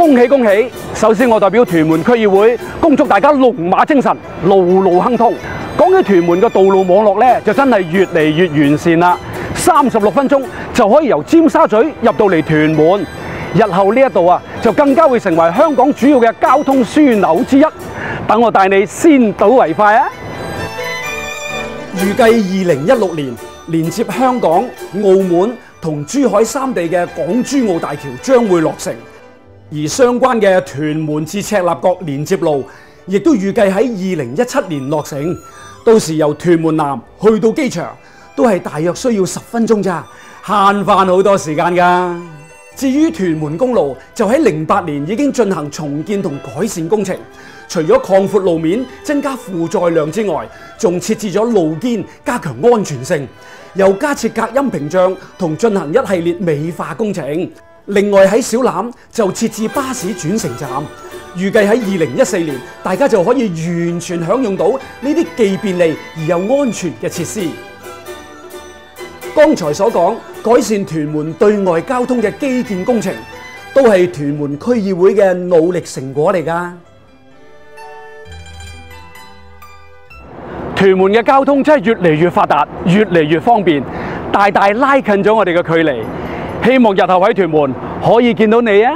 恭喜恭喜！首先我代表屯門區議會恭祝大家龍馬精神，路路亨通。講起屯門嘅道路網絡咧，就真係越嚟越完善啦。36分鐘就可以由尖沙咀入到嚟屯門。日後呢一度啊，就更加會成為香港主要嘅交通樞紐之一。等我帶你先睹為快啊！預計2016年連接香港、澳門同珠海三地嘅港珠澳大橋將會落成，而相關嘅屯門至赤鱲角連接路亦都預計喺2017年落成。到時由屯門南去到機場都係大約需要10分鐘咋，慳翻好多時間㗎。至於屯門公路就喺08年已經進行重建同改善工程，除咗擴闊路面、增加負載量之外，仲設置咗路肩加強安全性，又加設隔音屏障同進行一系列美化工程。另外喺小欖就設置巴士轉乘站，預計喺2014年大家就可以完全享用到呢啲既便利而又安全嘅設施。剛才所講改善屯門對外交通嘅基建工程，都係屯門區議會嘅努力成果嚟㗎。屯門嘅交通真係越嚟越發達，越嚟越方便，大大拉近咗我哋嘅距離。希望日後喺屯門可以見到你啊！